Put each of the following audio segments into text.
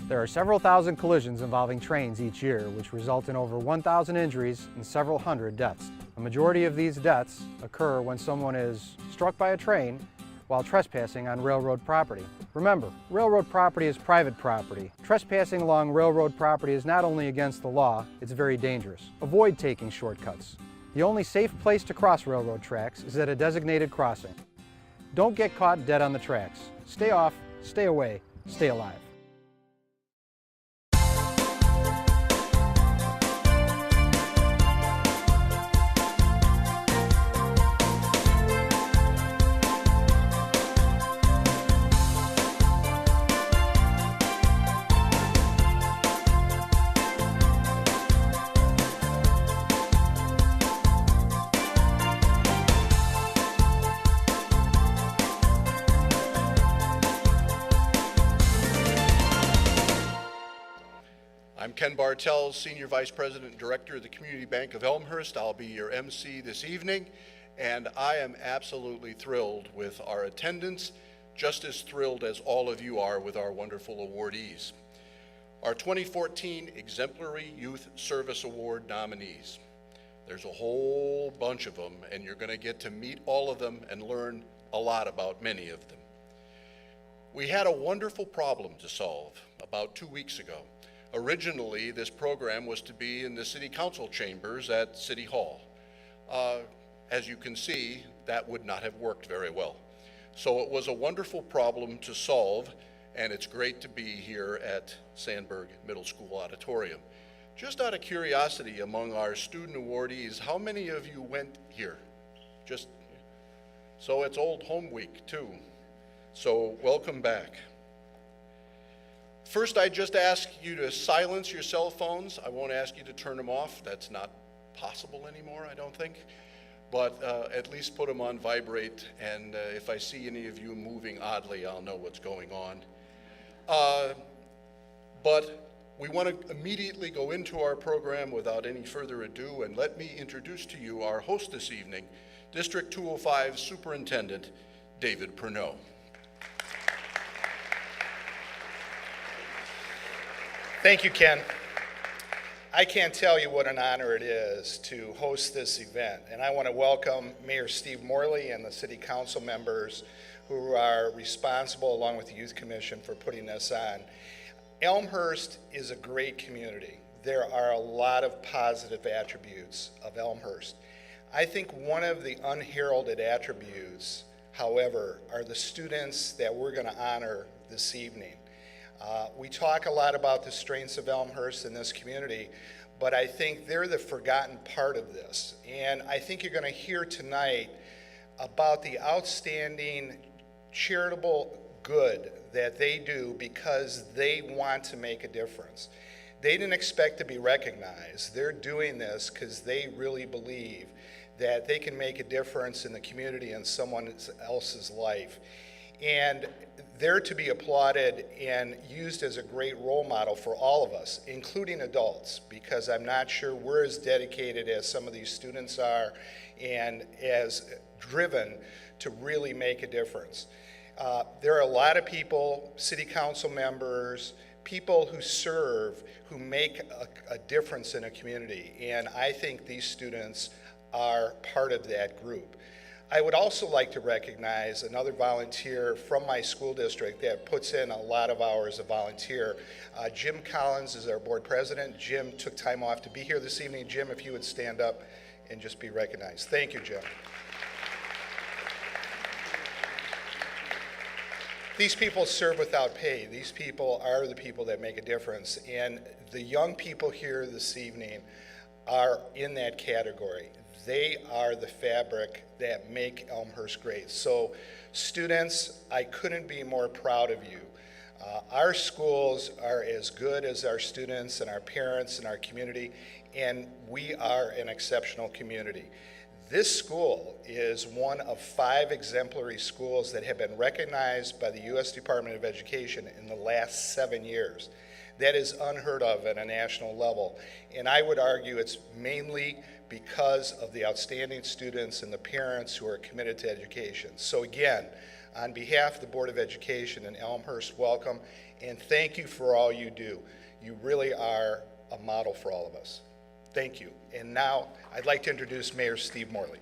There are several thousand collisions involving trains each year, which result in over 1,000 injuries and several hundred deaths. A majority of these deaths occur when someone is struck by a train while trespassing on railroad property. Remember, railroad property is private property. Trespassing along railroad property is not only against the law, it's very dangerous. Avoid taking shortcuts. The only safe place to cross railroad tracks is at a designated crossing. Don't get caught dead on the tracks. Stay off, stay away, stay alive. I'm Ken Bartels, Senior Vice President and Director of the Community Bank of Elmhurst. I'll be your MC this evening, and I am absolutely thrilled with our attendance, just as thrilled as all of you are with our wonderful awardees. Our 2014 Exemplary Youth Service Award nominees. There's a whole bunch of them, and you're going to get to meet all of them and learn a lot about many of them. We had a wonderful problem to solve about 2 weeks ago. Originally, this program was to be in the City Council chambers at City Hall. As you can see, that would not have worked very well. So it was a wonderful problem to solve, and it's great to be here at Sandburg Middle School Auditorium. Just out of curiosity, among our student awardees, how many of you went here? So it's Old Home Week too. So welcome back. First, I just ask you to silence your cell phones. I won't ask you to turn them off. That's not possible anymore, I don't think. But at least put them on vibrate, and if I see any of you moving oddly, I'll know what's going on. But we want to immediately go into our program without any further ado, and let me introduce to you our host this evening, District 205 Superintendent David Pernot. Thank you, Ken. I can't tell you what an honor it is to host this event, and I want to welcome Mayor Steve Morley and the City Council members who are responsible, along with the Youth Commission, for putting this on. Elmhurst is a great community. There are a lot of positive attributes of Elmhurst. I think one of the unheralded attributes, however, are the students that we're going to honor this evening. We talk a lot about the strengths of Elmhurst in this community, but I think they're the forgotten part of this. And I think you're going to hear tonight about the outstanding charitable good that they do because they want to make a difference. They didn't expect to be recognized. They're doing this because they really believe that they can make a difference in the community and someone else's life. And they're to be applauded and used as a great role model for all of us, including adults, because I'm not sure we're as dedicated as some of these students are and as driven to really make a difference. There are a lot of people, city council members, people who serve, who make a difference in a community, and I think these students are part of that group. I would also like to recognize another volunteer from my school district that puts in a lot of hours of volunteer. Jim Collins is our board president. Jim took time off to be here this evening. Jim, if you would stand up and just be recognized. Thank you, Jim. These people serve without pay. These people are the people that make a difference. And the young people here this evening are in that category. They are the fabric that make Elmhurst great. So students, I couldn't be more proud of you. Our schools are as good as our students and our parents and our community, and we are an exceptional community. This school is one of 5 exemplary schools that have been recognized by the U.S. Department of Education in the last 7 years. That is unheard of at a national level. And I would argue it's mainly because of the outstanding students and the parents who are committed to education. So again, On behalf of the Board of Education in Elmhurst, welcome, and thank you for all you do. You really are a model for all of us. Thank you. And now, I'd like to introduce Mayor Steve Morley.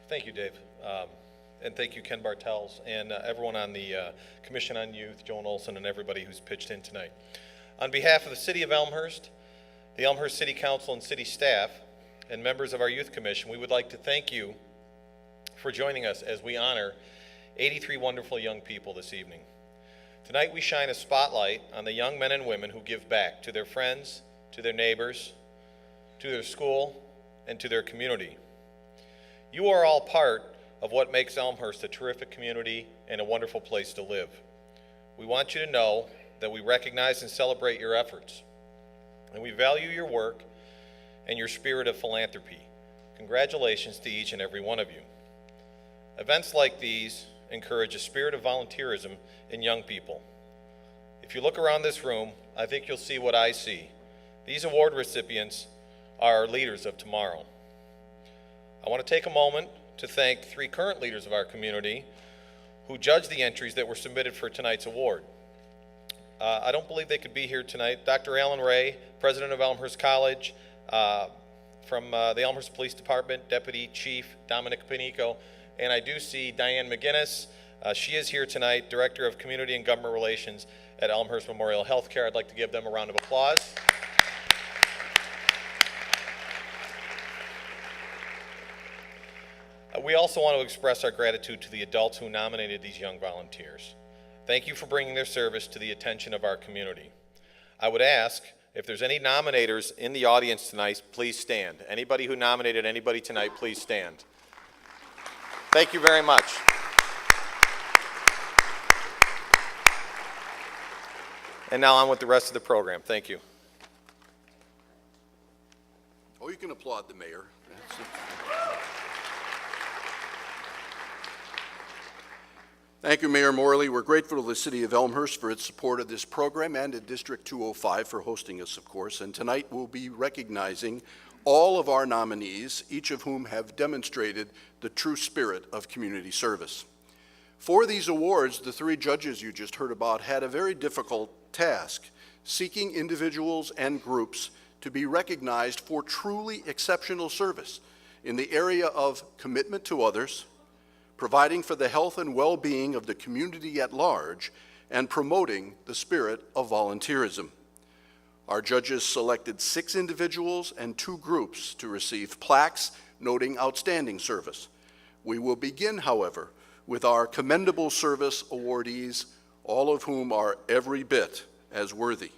Thank you, Dave. And thank you, Ken Bartels, and everyone on the Commission on Youth, Joan Olson, and everybody who's pitched in tonight. On behalf of the City of Elmhurst, the Elmhurst City Council and city staff, and members of our Youth Commission, we would like to thank you for joining us as we honor 83 wonderful young people this evening. Tonight we shine a spotlight on the young men and women who give back to their friends, to their neighbors, to their school, and to their community. You are all part of what makes Elmhurst a terrific community and a wonderful place to live. We want you to know that we recognize and celebrate your efforts, and we value your work and your spirit of philanthropy. Congratulations to each and every one of you. Events like these encourage a spirit of volunteerism in young people. If you look around this room, I think you'll see what I see. These award recipients are our leaders of tomorrow. I want to take a moment to thank 3 current leaders of our community who judged the entries that were submitted for tonight's award. I don't believe they could be here tonight. Dr. Alan Ray, president of Elmhurst College, from the Elmhurst Police Department, Deputy Chief Dominic Panico, and I do see Diane McGinnis. She is here tonight, Director of Community and Government Relations at Elmhurst Memorial Healthcare. I'd like to give them a round of applause. We also want to express our gratitude to the adults who nominated these young volunteers. Thank you for bringing their service to the attention of our community. I would ask if there's any nominators in the audience tonight, please stand. Anybody who nominated anybody tonight, please stand. Thank you very much. And now on with the rest of the program. Thank you. Oh, you can applaud the mayor. Thank you, Mayor Morley. We're grateful to the City of Elmhurst for its support of this program and to District 205 for hosting us, of course. And tonight we'll be recognizing all of our nominees, each of whom have demonstrated the true spirit of community service. For these awards, the 3 judges you just heard about had a very difficult task, seeking individuals and groups to be recognized for truly exceptional service in the area of commitment to others, providing for the health and well-being of the community at large, and promoting the spirit of volunteerism. Our judges selected 6 individuals and 2 groups to receive plaques noting outstanding service. We will begin, however, with our commendable service awardees, all of whom are every bit as worthy.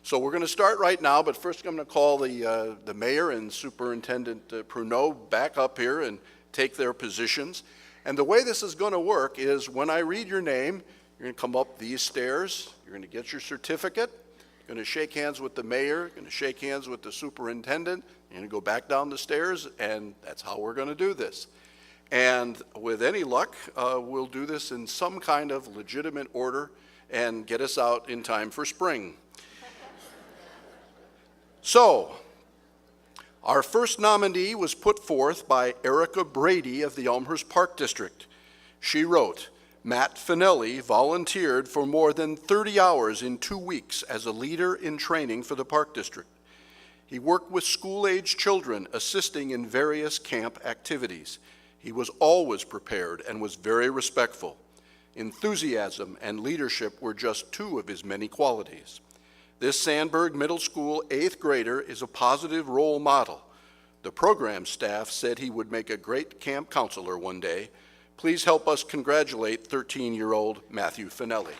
So we're going to start right now, but first I'm going to call the mayor and Superintendent Pruneau back up here and take their positions. And the way this is going to work is when I read your name, you're going to come up these stairs, you're going to get your certificate, you're going to shake hands with the mayor, you're going to shake hands with the superintendent, you're going to go back down the stairs, and that's how we're going to do this. And with any luck, we'll do this in some kind of legitimate order and get us out in time for spring. So, our first nominee was put forth by Erica Brady of the Elmhurst Park District. She wrote, Matt Finelli volunteered for more than 30 hours in 2 weeks as a leader in training for the Park District. He worked with school-age children, assisting in various camp activities. He was always prepared and was very respectful. Enthusiasm and leadership were just 2 of his many qualities. This Sandburg Middle School 8th grader is a positive role model. The program staff said he would make a great camp counselor one day. Please help us congratulate 13-year-old Matthew Finelli.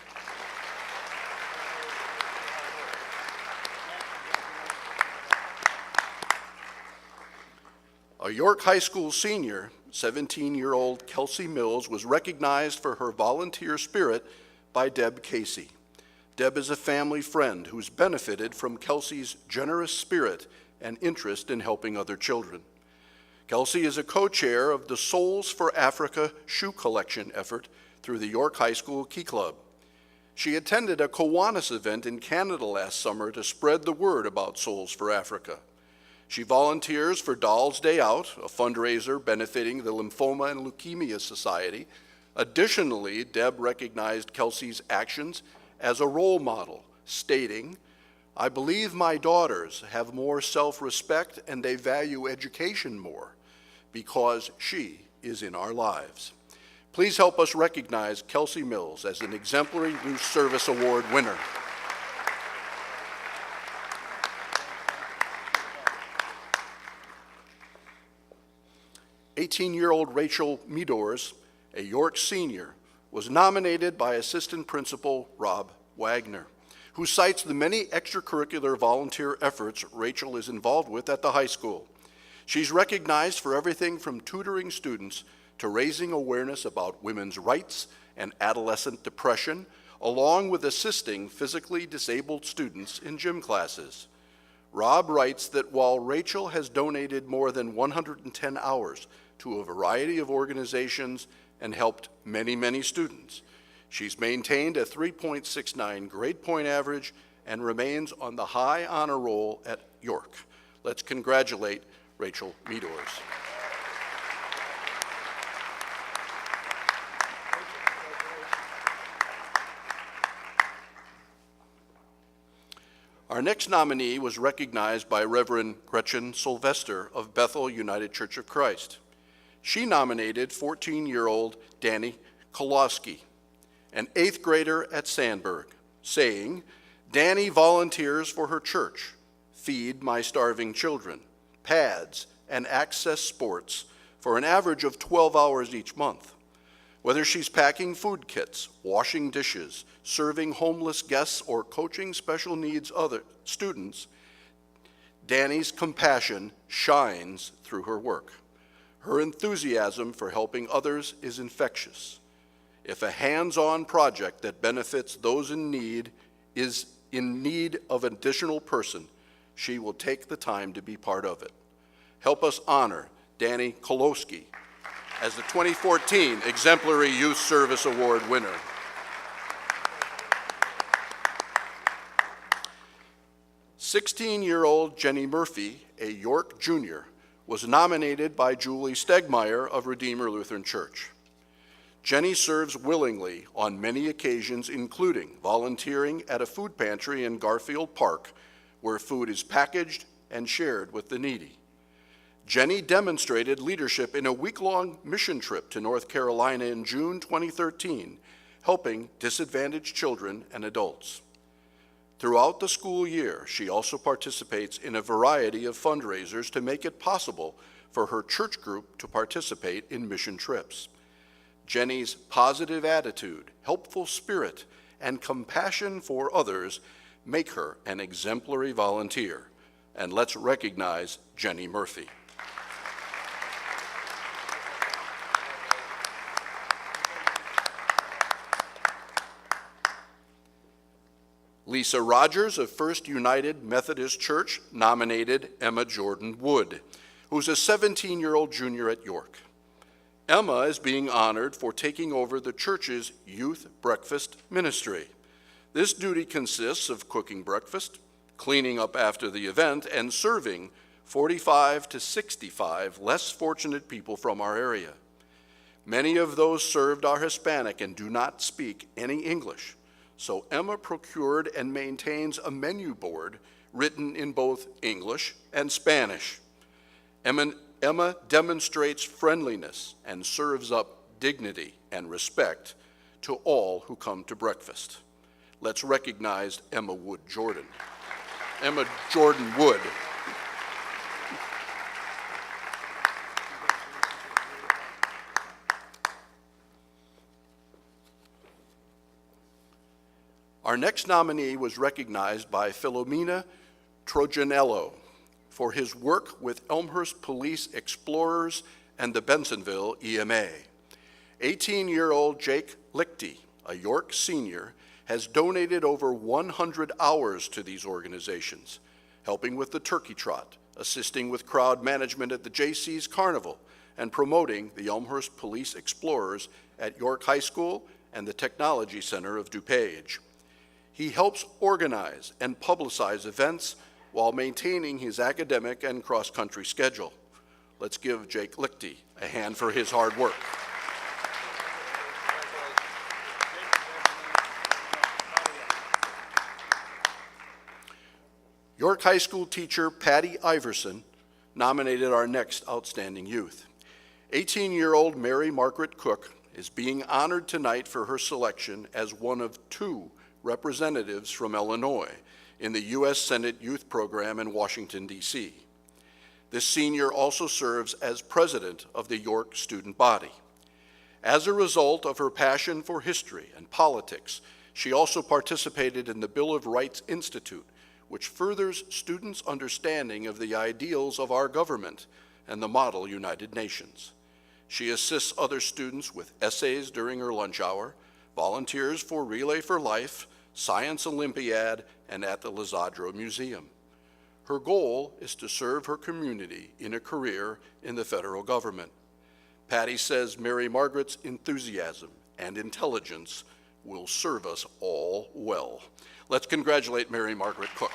A York High School senior, 17-year-old Kelsey Mills, was recognized for her volunteer spirit by Deb Casey. Deb is a family friend who's benefited from Kelsey's generous spirit and interest in helping other children. Kelsey is a co-chair of the Souls for Africa shoe collection effort through the York High School Key Club. She attended a Kiwanis event in Canada last summer to spread the word about Souls for Africa. She volunteers for Doll's Day Out, a fundraiser benefiting the Lymphoma and Leukemia Society. Additionally, Deb recognized Kelsey's actions as a role model, stating, "I believe my daughters have more self-respect and they value education more because she is in our lives." Please help us recognize Kelsey Mills as an Exemplary Youth Service Award winner. "18-year-old Rachel Meadors, a York senior, was nominated by Assistant Principal Rob Wagner, who cites the many extracurricular volunteer efforts Rachel is involved with at the high school. She's recognized for everything from tutoring students to raising awareness about women's rights and adolescent depression, along with assisting physically disabled students in gym classes. Rob writes that while Rachel has donated more than 110 hours to a variety of organizations and helped many, many students, she's maintained a 3.69 grade point average and remains on the high honor roll at York. Let's congratulate Rachel Meadors. Our next nominee was recognized by Reverend Gretchen Sylvester of Bethel United Church of Christ. She nominated 14-year-old Danny Koloski, an 8th grader at Sandburg, saying, "Danny volunteers for her church, Feed My Starving Children, PADS, and Access Sports for an average of 12 hours each month. Whether she's packing food kits, washing dishes, serving homeless guests, or coaching special needs other students, Danny's compassion shines through her work. Her enthusiasm for helping others is infectious. If a hands-on project that benefits those in need is in need of an additional person, she will take the time to be part of it." Help us honor Danny Koloski as the 2014 Exemplary Youth Service Award winner. "16-year-old Jenny Murphy, a York junior, was nominated by Julie Stegmeyer of Redeemer Lutheran Church. Jenny serves willingly on many occasions, including volunteering at a food pantry in Garfield Park, where food is packaged and shared with the needy. Jenny demonstrated leadership in a week-long mission trip to North Carolina in June 2013, helping disadvantaged children and adults. Throughout the school year, she also participates in a variety of fundraisers to make it possible for her church group to participate in mission trips. Jenny's positive attitude, helpful spirit, and compassion for others make her an exemplary volunteer. And let's recognize Jenny Murphy. Lisa Rogers of First United Methodist Church nominated Emma Jordan Wood, who's a 17-year-old junior at York. Emma is being honored for taking over the church's youth breakfast ministry. This duty consists of cooking breakfast, cleaning up after the event, and serving 45 to 65 less fortunate people from our area. Many of those served are Hispanic and do not speak any English. So Emma procured and maintains a menu board written in both English and Spanish. Emma demonstrates friendliness and serves up dignity and respect to all who come to breakfast. Let's recognize Emma Wood Jordan. Emma Jordan Wood. Our next nominee was recognized by Philomena Trojanello for his work with Elmhurst Police Explorers and the Bensonville EMA. 18-year-old Jake Lichty, a York senior, has donated over 100 hours to these organizations, helping with the turkey trot, assisting with crowd management at the JC's Carnival, and promoting the Elmhurst Police Explorers at York High School and the Technology Center of DuPage. He helps organize and publicize events while maintaining his academic and cross-country schedule. Let's give Jake Lichty a hand for his hard work. York High School teacher Patty Iverson nominated our next outstanding youth. 18-year-old Mary Margaret Cook is being honored tonight for her selection as one of 2 representatives from Illinois in the U.S. Senate Youth Program in Washington, D.C. This senior also serves as president of the York student body. As a result of her passion for history and politics, she also participated in the Bill of Rights Institute, which furthers students' understanding of the ideals of our government and the model United Nations. She assists other students with essays during her lunch hour, volunteers for Relay for Life, Science Olympiad, and at the Lizadro Museum. Her goal is to serve her community in a career in the federal government. Patty says Mary Margaret's enthusiasm and intelligence will serve us all well. Let's congratulate Mary Margaret Cook.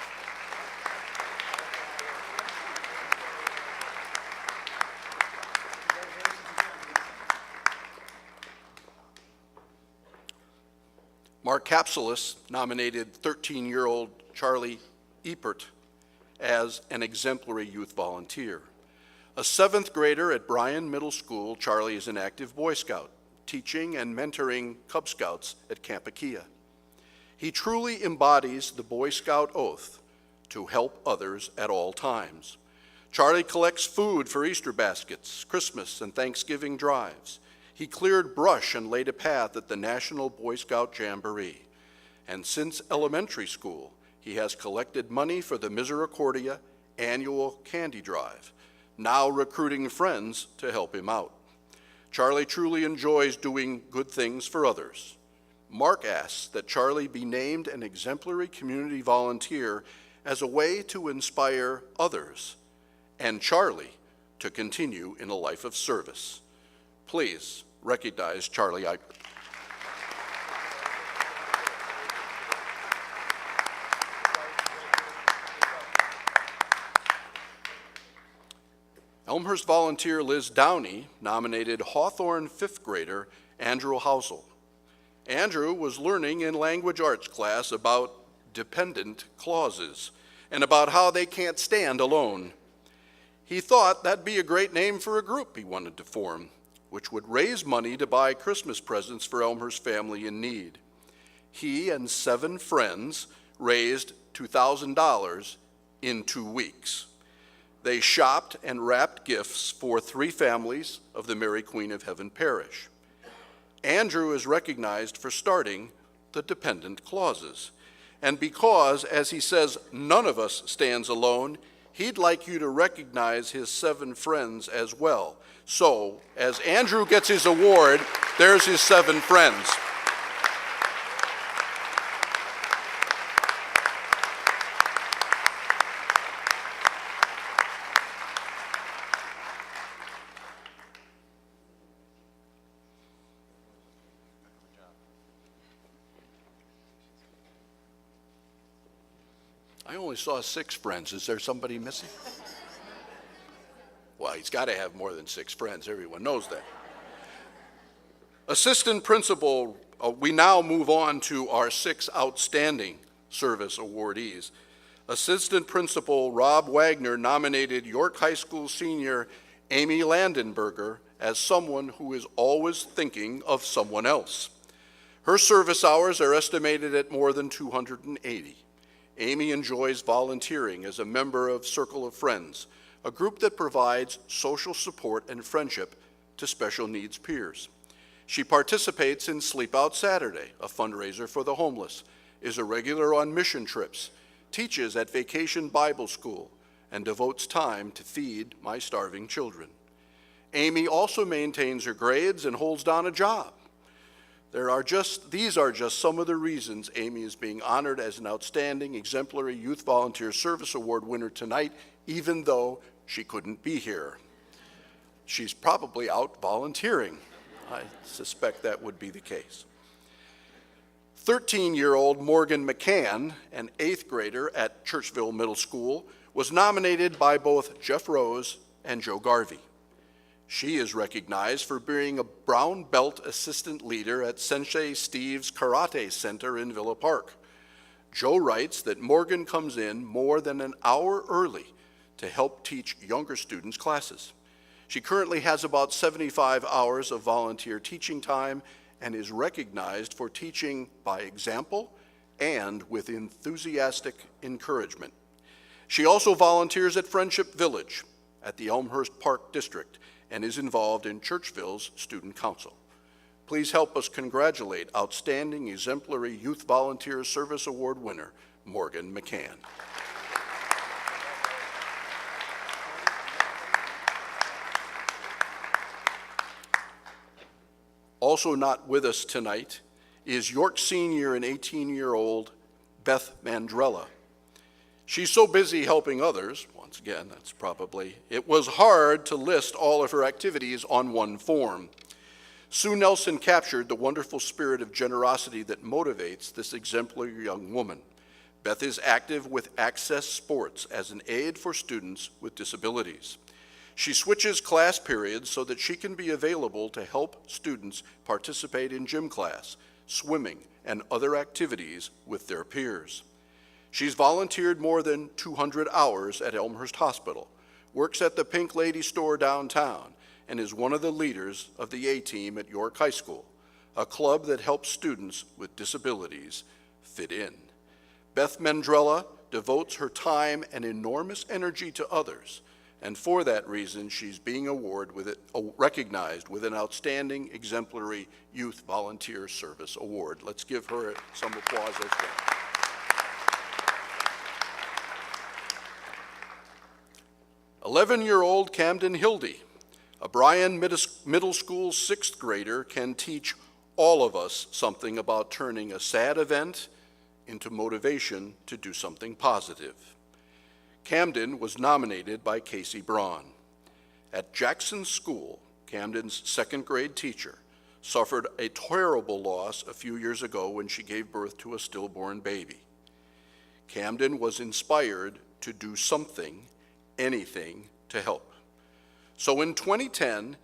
Mark Capsulis nominated 13-year-old Charlie Eppert as an exemplary youth volunteer. A 7th grader at Bryan Middle School, Charlie is an active Boy Scout, teaching and mentoring Cub Scouts at Camp Aquia. He truly embodies the Boy Scout oath to help others at all times. Charlie collects food for Easter baskets, Christmas and Thanksgiving drives. He cleared brush and laid a path at the National Boy Scout Jamboree. And since elementary school, he has collected money for the Misericordia annual candy drive, now recruiting friends to help him out. Charlie truly enjoys doing good things for others. Mark asks that Charlie be named an exemplary community volunteer as a way to inspire others and Charlie to continue in a life of service. Please recognize Charlie Eipert. Elmhurst volunteer Liz Downey nominated Hawthorne 5th grader Andrew Housel. Andrew was learning in language arts class about dependent clauses and about how they can't stand alone. He thought that'd be a great name for a group he wanted to form, which would raise money to buy Christmas presents for Elmhurst family in need. He and 7 friends raised $2,000 in 2 weeks. They shopped and wrapped gifts for 3 families of the Mary Queen of Heaven parish. Andrew is recognized for starting the dependent clauses. And because, as he says, none of us stands alone, he'd like you to recognize his 7 friends as well. So, as Andrew gets his award, there's his 7 friends. I only saw 6 friends. Is there somebody missing? Well, he's got to have more than 6 friends. Everyone knows that. Assistant Principal, we now move on to our 6 outstanding service awardees. Assistant Principal Rob Wagner nominated York High School senior Amy Landenberger as someone who is always thinking of someone else. Her service hours are estimated at more than 280. Amy enjoys volunteering as a member of Circle of Friends, a group that provides social support and friendship to special needs peers. She participates in Sleep Out Saturday, a fundraiser for the homeless, is a regular on mission trips, teaches at Vacation Bible School, and devotes time to feed my starving children. Amy also maintains her grades and holds down a job. These are just some of the reasons Amy is being honored as an outstanding exemplary Youth Volunteer Service Award winner tonight, even though she couldn't be here. She's probably out volunteering. I suspect that would be the case. 13-year-old Morgan McCann, an 8th grader at Churchville Middle School, was nominated by both Jeff Rose and Joe Garvey. She is recognized for being a brown belt assistant leader at Sensei Steve's Karate Center in Villa Park. Joe writes that Morgan comes in more than an hour early to help teach younger students classes. She currently has about 75 hours of volunteer teaching time and is recognized for teaching by example and with enthusiastic encouragement. She also volunteers at Friendship Village at the Elmhurst Park District and is involved in Churchville's Student Council. Please help us congratulate Outstanding Exemplary Youth Volunteer Service Award winner, Morgan McCann. Also not with us tonight is York senior and 18-year-old Beth Mandrella. She's so busy helping others, once again, it was hard to list all of her activities on one form. Sue Nelson captured the wonderful spirit of generosity that motivates this exemplary young woman. Beth is active with Access Sports as an aid for students with disabilities. She switches class periods so that she can be available to help students participate in gym class, swimming, and other activities with their peers. She's volunteered more than 200 hours at Elmhurst Hospital, works at the Pink Lady store downtown, and is one of the leaders of the A-Team at York High School, a club that helps students with disabilities fit in. Beth Mandrella devotes her time and enormous energy to others, and for that reason, she's being recognized with an Outstanding Exemplary Youth Volunteer Service Award. Let's give her some applause as well. "11-year-old Camden Hildy, a Bryan Middle School 6th grader, can teach all of us something about turning a sad event into motivation to do something positive. Camden was nominated by Casey Braun. At Jackson School, Camden's 2nd grade teacher suffered a terrible loss a few years ago when she gave birth to a stillborn baby. Camden was inspired to do something, anything, to help. So in 2010,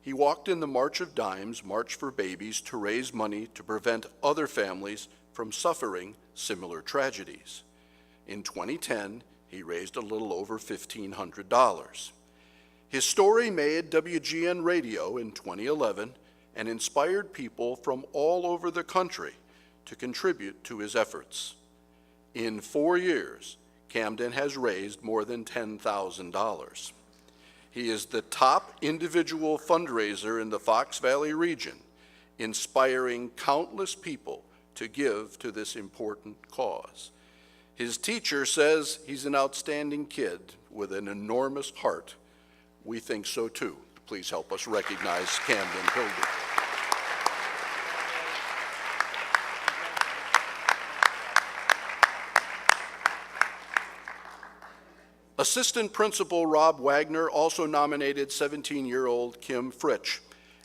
he walked in the March of Dimes, March for Babies, to raise money to prevent other families from suffering similar tragedies. In 2010, he raised a little over $1,500. His story made WGN Radio in 2011 and inspired people from all over the country to contribute to his efforts. In 4 years, Camden has raised more than $10,000. He is the top individual fundraiser in the Fox Valley region, inspiring countless people to give to this important cause. His teacher says he's an outstanding kid with an enormous heart. We think so too. Please help us recognize Camden Hildy. Assistant Principal Rob Wagner also nominated 17-year-old Kim Fritsch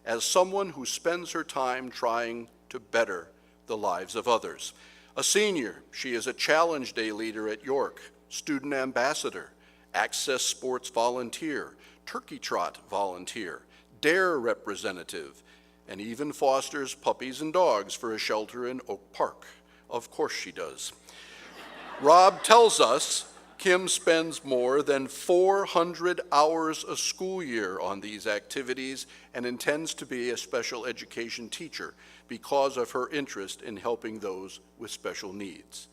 as someone who spends her time trying to better the lives of others. A senior, she is a Challenge Day leader at York, student ambassador, Access Sports volunteer, Turkey Trot volunteer, DARE representative, and even fosters puppies and dogs for a shelter in Oak Park. Of course she does. Rob tells us Kim spends more than 400 hours a school year on these activities and intends to be a special education teacher because of her interest in helping those with special needs.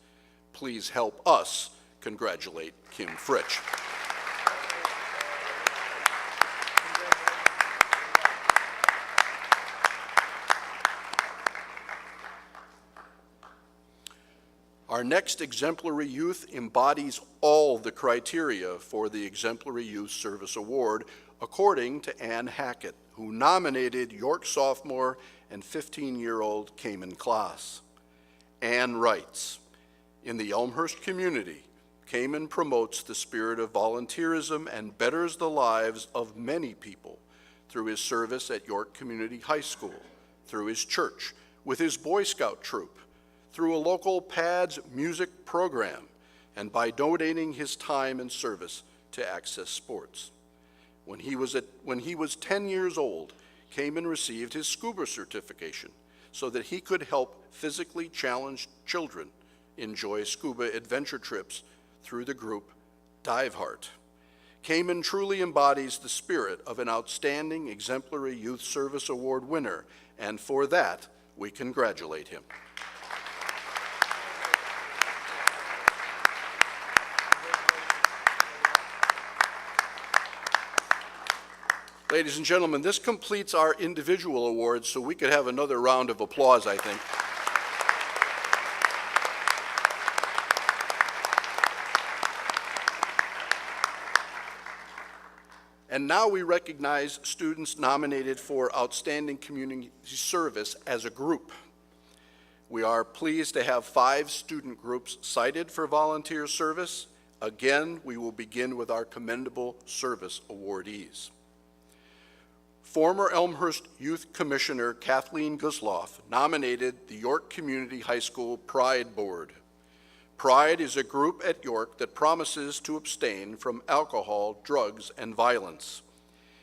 Please help us congratulate Kim Fritsch. Our next exemplary youth embodies all the criteria for the Exemplary Youth Service Award, according to Ann Hackett, who nominated York sophomore and 15-year-old Cayman Klaas. Ann writes, "In the Elmhurst community, Cayman promotes the spirit of volunteerism and betters the lives of many people through his service at York Community High School, through his church, with his Boy Scout troop, through a local PADS music program and by donating his time and service to Access Sports. When he was 10 years old, Kamen received his scuba certification so that he could help physically challenged children enjoy scuba adventure trips through the group Dive Heart. Kamen truly embodies the spirit of an outstanding Exemplary Youth Service Award winner, and for that, we congratulate him. Ladies and gentlemen, this completes our individual awards, so we could have another round of applause, I think. And now we recognize students nominated for Outstanding Community Service as a group. We are pleased to have 5 student groups cited for volunteer service. Again, we will begin with our Commendable Service awardees. Former Elmhurst Youth Commissioner Kathleen Gusloff nominated the York Community High School Pride Board. Pride is a group at York that promises to abstain from alcohol, drugs, and violence.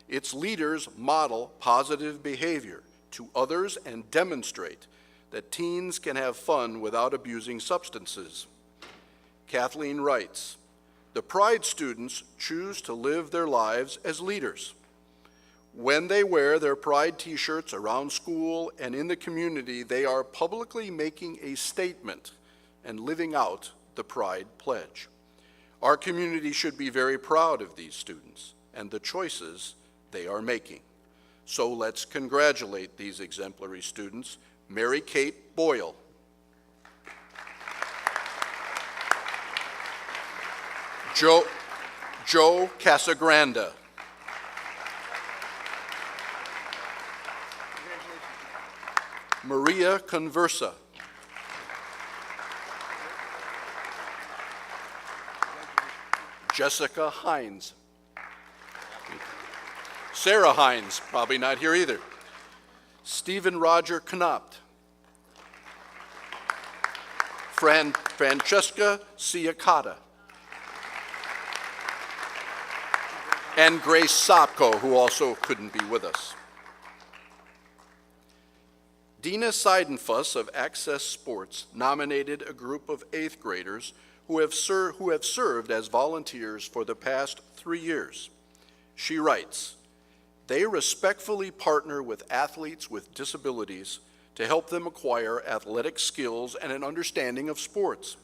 Its leaders model positive behavior to others and demonstrate that teens can have fun without abusing substances. Kathleen writes, "The Pride students choose to live their lives as leaders. When they wear their Pride t-shirts around school and in the community, they are publicly making a statement and living out the Pride Pledge. Our community should be very proud of these students and the choices they are making. So let's congratulate these exemplary students. Mary Kate Boyle, Joe Casagranda, Maria Conversa, Jessica Hines, Sarah Hines, probably not here either, Stephen Roger Knopt, Francesca Siakata, and Grace Sopko, who also couldn't be with us. Dina Seidenfuss of Access Sports nominated a group of 8th graders who have served as volunteers for the past 3 years. She writes, "They respectfully partner with athletes with disabilities to help them acquire athletic skills and an understanding of sports.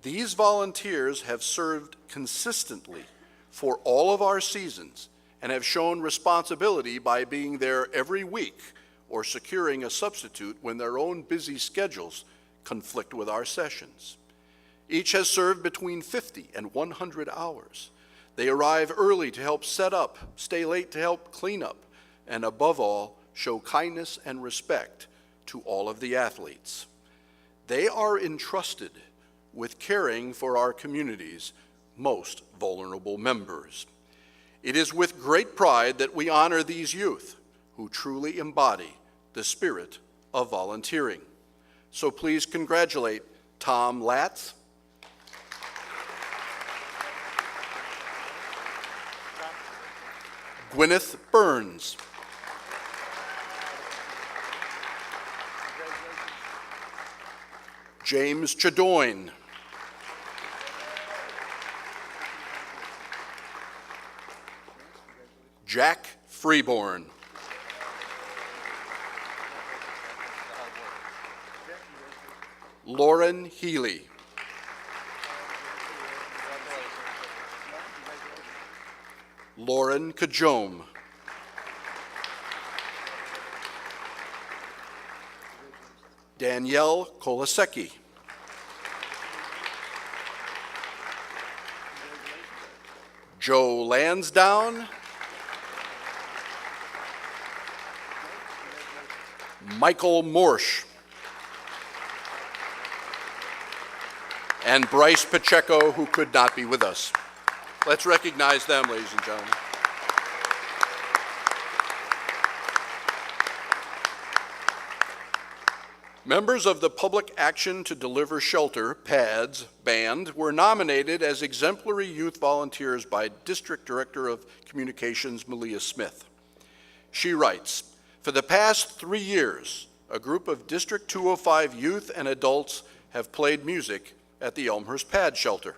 These volunteers have served consistently for all of our seasons and have shown responsibility by being there every week or securing a substitute when their own busy schedules conflict with our sessions. Each has served between 50 and 100 hours. They arrive early to help set up, stay late to help clean up, and above all, show kindness and respect to all of the athletes. They are entrusted with caring for our community's most vulnerable members. It is with great pride that we honor these youth who truly embody the spirit of volunteering. So please congratulate Tom Latz, Gwyneth Burns, James Chadoyne, Jack Freeborn, Lauren Healy, Lauren Kajome, Danielle Kolasecki, Joe Lansdowne, Michael Morsch, and Bryce Pacheco, who could not be with us. Let's recognize them, ladies and gentlemen. Members of the Public Action to Deliver Shelter, PADS, band were nominated as exemplary youth volunteers by District Director of Communications, Malia Smith. She writes, "For the past 3 years, a group of District 205 youth and adults have played music at the Elmhurst PAD shelter.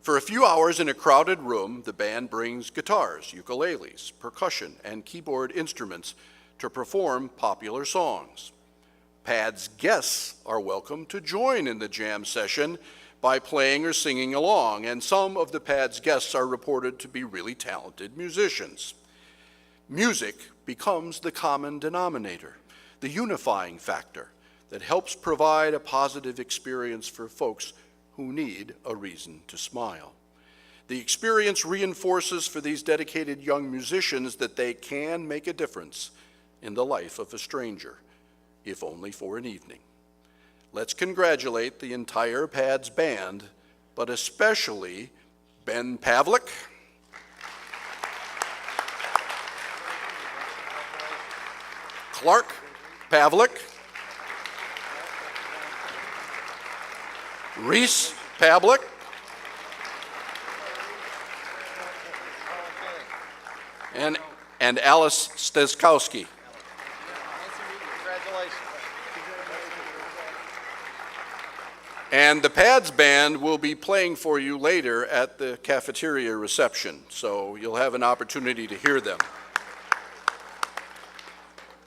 For a few hours in a crowded room, the band brings guitars, ukuleles, percussion, and keyboard instruments to perform popular songs. PAD's guests are welcome to join in the jam session by playing or singing along, and some of the PAD's guests are reported to be really talented musicians. Music becomes the common denominator, the unifying factor that helps provide a positive experience for folks who need a reason to smile. The experience reinforces for these dedicated young musicians that they can make a difference in the life of a stranger, if only for an evening. Let's congratulate the entire PADS band, but especially Ben Pavlik, Clark Pavlik, Reese Pavlik, and Alice Steskowski. And the PADS band will be playing for you later at the cafeteria reception, so you'll have an opportunity to hear them.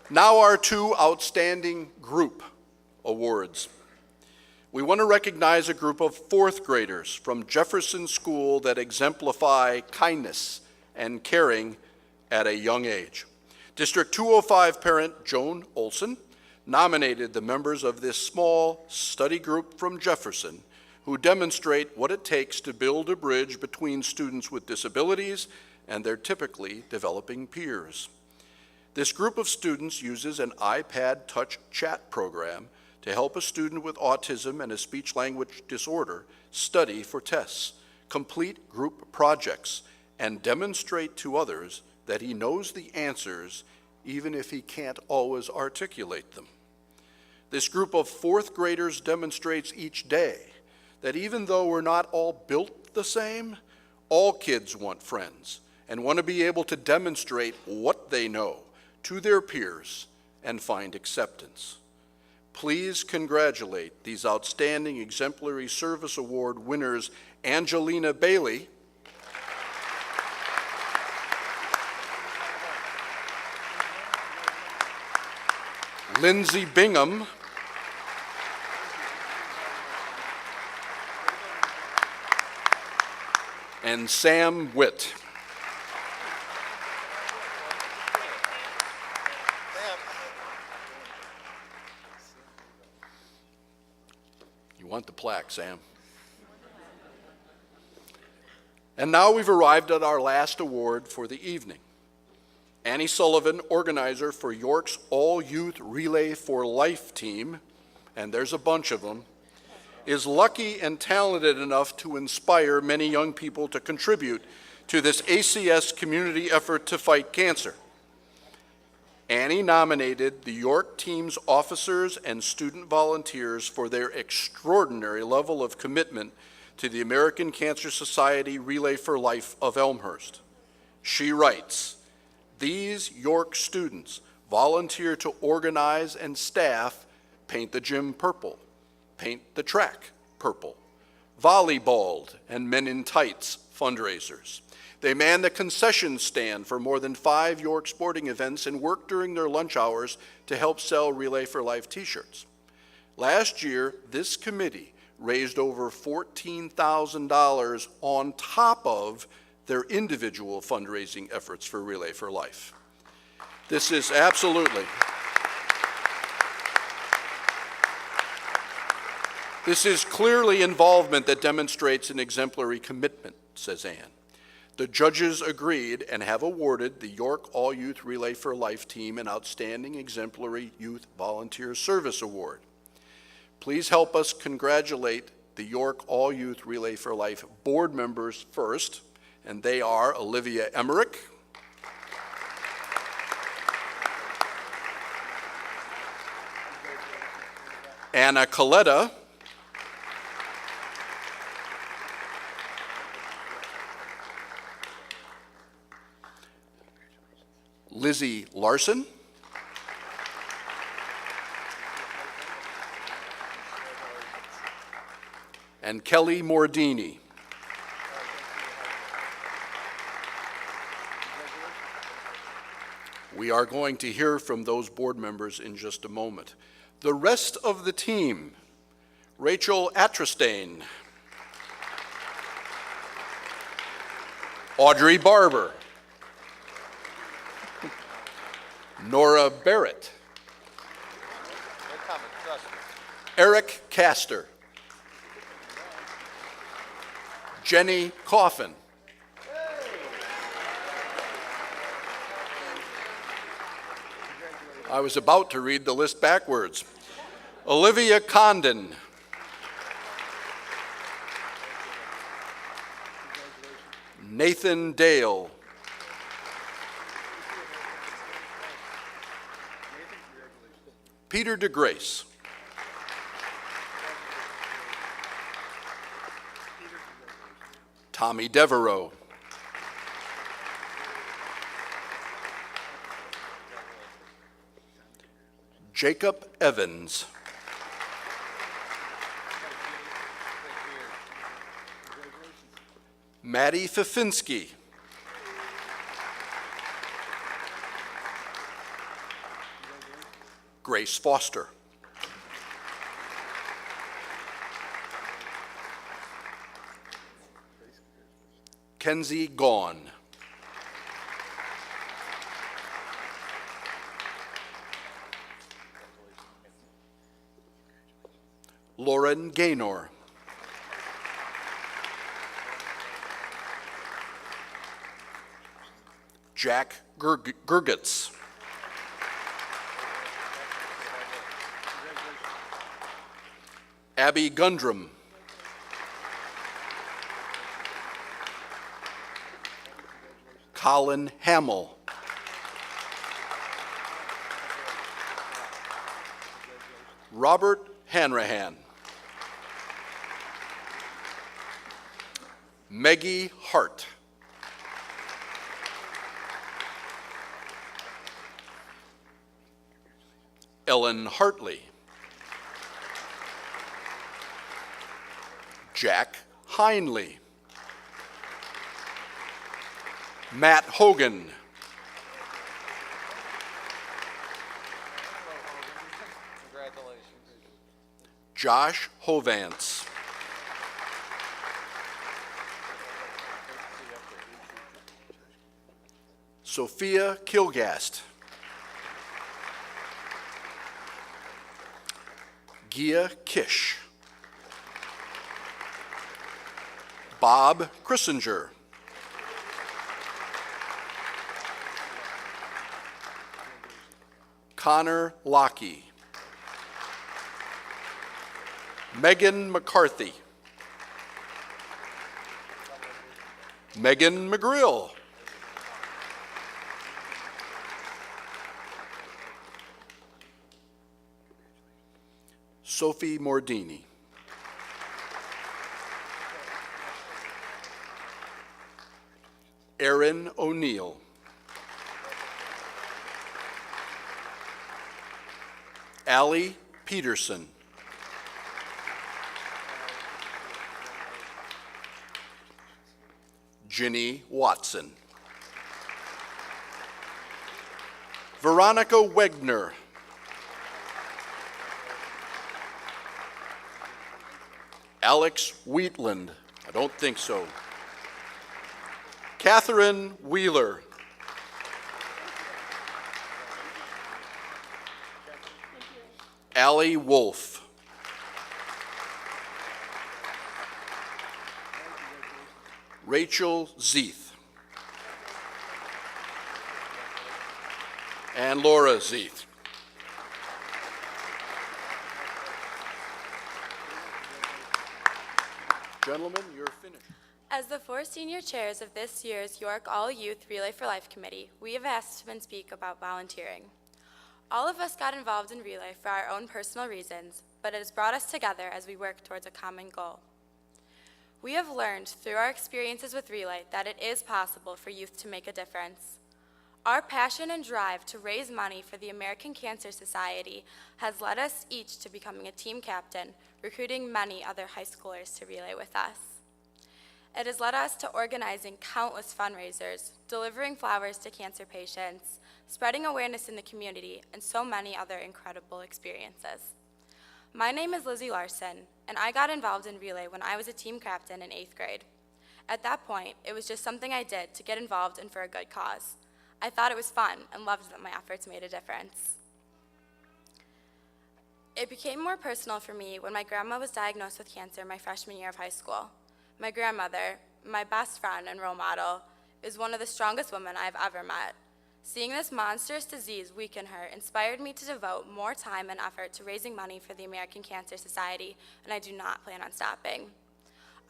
Now our 2 outstanding group awards. We want to recognize a group of 4th graders from Jefferson School that exemplify kindness and caring at a young age. District 205 parent Joan Olson nominated the members of this small study group from Jefferson who demonstrate what it takes to build a bridge between students with disabilities and their typically developing peers. This group of students uses an iPad touch chat program to help a student with autism and a speech-language disorder study for tests, complete group projects, and demonstrate to others that he knows the answers even if he can't always articulate them. This group of 4th graders demonstrates each day that even though we're not all built the same, all kids want friends and want to be able to demonstrate what they know to their peers and find acceptance. Please congratulate these outstanding Exemplary Service Award winners, Angelina Bailey, Lindsay Bingham, and Sam Witt. You want the plaque, Sam. And now we've arrived at our last award for the evening. Annie Sullivan, organizer for York's All-Youth Relay for Life team, and there's a bunch of them, is lucky and talented enough to inspire many young people to contribute to this ACS community effort to fight cancer. Annie nominated the York team's officers and student volunteers for their extraordinary level of commitment to the American Cancer Society Relay for Life of Elmhurst. She writes, "These York students volunteer to organize and staff Paint the Gym Purple, Paint the Track Purple, Volleyballed, and Men in Tights fundraisers. They man the concession stand for more than 5 York sporting events and work during their lunch hours to help sell Relay for Life t-shirts. Last year, this committee raised over $14,000 on top of their individual fundraising efforts for Relay for Life. This is absolutely, this is clearly involvement that demonstrates an exemplary commitment, says Ann. The judges agreed and have awarded the York All-Youth Relay for Life team an Outstanding Exemplary Youth Volunteer Service Award. Please help us congratulate the York All-Youth Relay for Life board members first, and they are Olivia Emmerich, Anna Coletta, Lizzie Larson, and Kelly Mordini. We are going to hear from those board members in just a moment. The rest of the team: Rachel Atrastain, Audrey Barber, Nora Barrett, Eric Castor, Jenny Coffin, I was about to read the list backwards. Olivia Condon, Nathan Dale, Peter DeGrace, Tommy Devereaux, Jacob Evans, Maddie Fifinski, Grace Foster, Kenzie Gaughan, Lauren Gaynor, Jack Gergitz, Abby Gundrum, Colin Hamill, Robert Hanrahan, Meggie Hart, Ellen Hartley, Jack Heinley, Matt Hogan, Josh Hovance, Sophia Kilgast, Gia Kish, Bob Chrissinger, Connor Lockey, Megan McCarthy, Megan McGrill, Sophie Mordini, Erin O'Neill, Allie Peterson, Ginny Watson, Veronica Wegner, Alex Wheatland, I don't think so, Catherine Wheeler, Allie Wolf, Rachel Zeeth, and Laura Zeeth. Gentlemen, you're finished. As the 4 senior chairs of this year's York All Youth Relay for Life Committee, we have asked to speak about volunteering. All of us got involved in Relay for our own personal reasons, but it has brought us together as we work towards a common goal. We have learned through our experiences with Relay that it is possible for youth to make a difference. Our passion and drive to raise money for the American Cancer Society has led us each to becoming a team captain, recruiting many other high schoolers to relay with us. It has led us to organizing countless fundraisers, delivering flowers to cancer patients, spreading awareness in the community, and so many other incredible experiences. My name is Lizzie Larson, and I got involved in Relay when I was a team captain in 8th grade. At that point, it was just something I did to get involved and for a good cause. I thought it was fun and loved that my efforts made a difference. It became more personal for me when my grandma was diagnosed with cancer my freshman year of high school. My grandmother, my best friend and role model, is one of the strongest women I've ever met. Seeing this monstrous disease weaken her inspired me to devote more time and effort to raising money for the American Cancer Society, and I do not plan on stopping.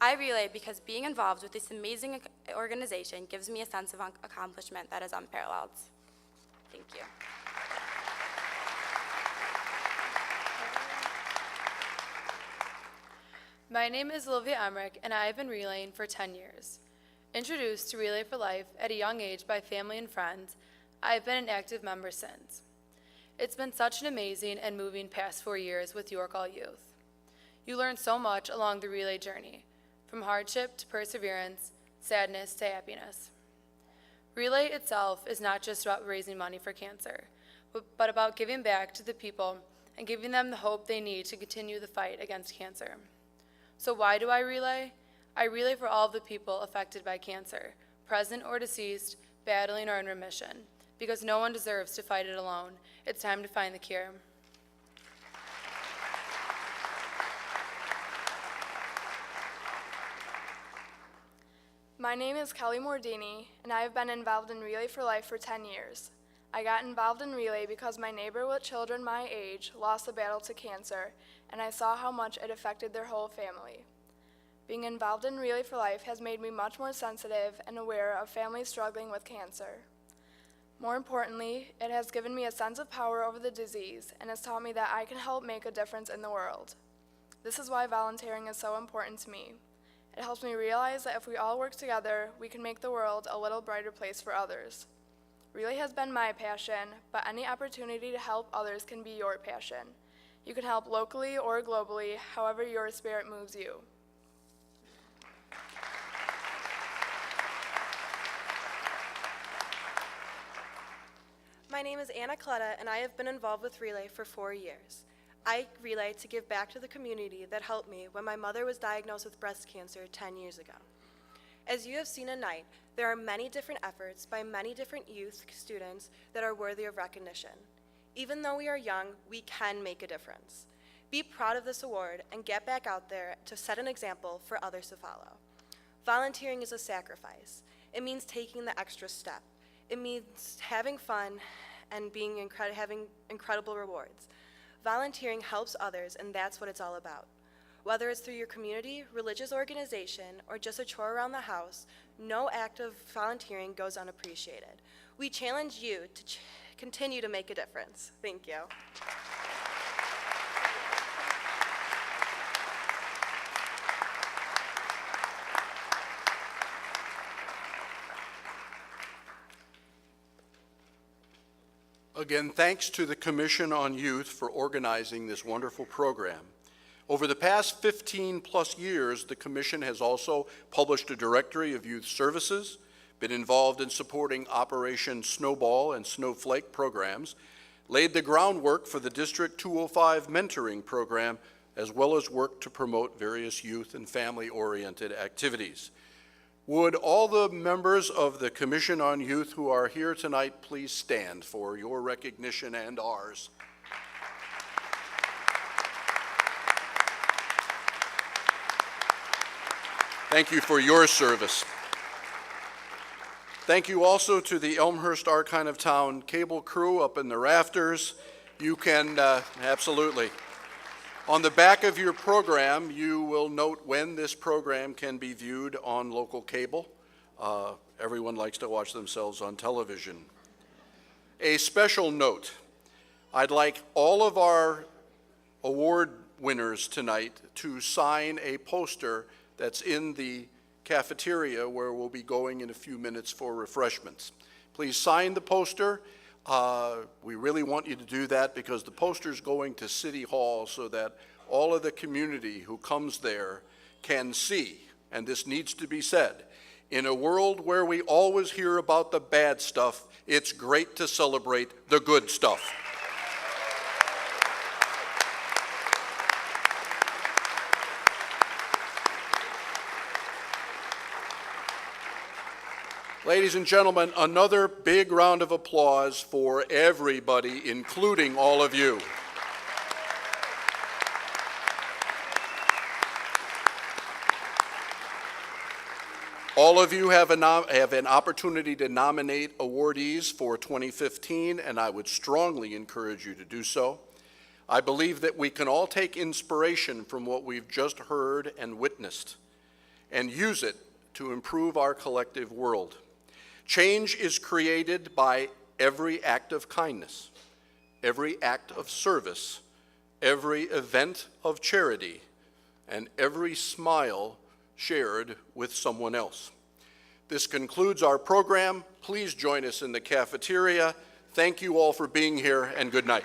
I relay because being involved with this amazing organization gives me a sense of accomplishment that is unparalleled. Thank you. My name is Olivia Emmerich, and I have been relaying for 10 years. Introduced to Relay for Life at a young age by family and friends, I have been an active member since. It's been such an amazing and moving past 4 years with York All Youth. You learn so much along the relay journey, from hardship to perseverance, sadness to happiness. Relay itself is not just about raising money for cancer, but about giving back to the people and giving them the hope they need to continue the fight against cancer. So why do I relay? I relay for all of the people affected by cancer, present or deceased, battling or in remission, because no one deserves to fight it alone. It's time to find the cure. My name is Kelly Mordini, and I have been involved in Relay for Life for 10 years. I got involved in Relay because my neighbor with children my age lost the battle to cancer, and I saw how much it affected their whole family. Being involved in Relay for Life has made me much more sensitive and aware of families struggling with cancer. More importantly, it has given me a sense of power over the disease and has taught me that I can help make a difference in the world. This is why volunteering is so important to me. It helps me realize that if we all work together, we can make the world a little brighter place for others. Relay has been my passion, but any opportunity to help others can be your passion. You can help locally or globally, however your spirit moves you. My name is Anna Clutta, and I have been involved with Relay for 4 years. I relay to give back to the community that helped me when my mother was diagnosed with breast cancer 10 years ago. As you have seen tonight, there are many different efforts by many different youth students that are worthy of recognition. Even though we are young, we can make a difference. Be proud of this award and get back out there to set an example for others to follow. Volunteering is a sacrifice. It means taking the extra step. It means having fun and having incredible rewards. Volunteering helps others, and that's what it's all about. Whether it's through your community, religious organization, or just a chore around the house, no act of volunteering goes unappreciated. We challenge you to continue to make a difference. Thank you. Again, thanks to the Commission on Youth for organizing this wonderful program. Over the past 15 plus years, the Commission has also published a directory of youth services, been involved in supporting Operation Snowball and Snowflake programs, laid the groundwork for the District 205 mentoring program, as well as worked to promote various youth and family-oriented activities. Would all the members of the Commission on Youth who are here tonight please stand for your recognition and ours. Thank you for your service. Thank you also to the Elmhurst Archon of Town cable crew up in the rafters. You can, absolutely. On the back of your program, you will note when this program can be viewed on local cable. Everyone likes to watch themselves on television. A special note, I'd like all of our award winners tonight to sign a poster that's in the cafeteria where we'll be going in a few minutes for refreshments. Please sign the poster. We really want you to do that because the poster's going to City Hall so that all of the community who comes there can see, and this needs to be said, in a world where we always hear about the bad stuff, it's great to celebrate the good stuff. Ladies and gentlemen, another big round of applause for everybody, including all of you. All of you have an opportunity to nominate awardees for 2015, and I would strongly encourage you to do so. I believe that we can all take inspiration from what we've just heard and witnessed and use it to improve our collective world. Change is created by every act of kindness, every act of service, every event of charity, and every smile shared with someone else. This concludes our program. Please join us in the cafeteria. Thank you all for being here, and good night.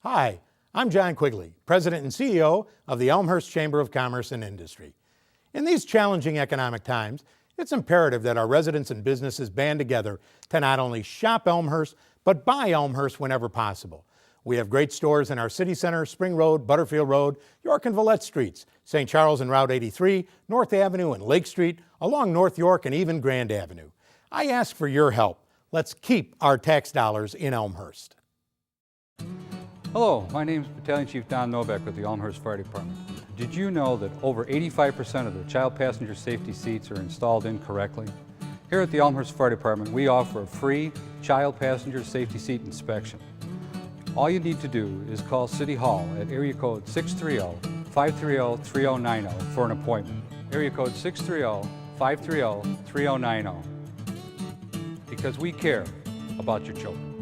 Hi, I'm John Quigley, President and CEO of the Elmhurst Chamber of Commerce and Industry. In these challenging economic times, it's imperative that our residents and businesses band together to not only shop Elmhurst, but buy Elmhurst whenever possible. We have great stores in our city center, Spring Road, Butterfield Road, York and Villette Streets, St. Charles and Route 83, North Avenue and Lake Street, along North York and even Grand Avenue. I ask for your help. Let's keep our tax dollars in Elmhurst. Hello, my name is Battalion Chief Don Novak with the Elmhurst Fire Department. Did you know that over 85% of the child passenger safety seats are installed incorrectly? Here at the Elmhurst Fire Department, we offer a free child passenger safety seat inspection. All you need to do is call City Hall at area code 630-530-3090 for an appointment. Area code 630-530-3090. Because we care about your children.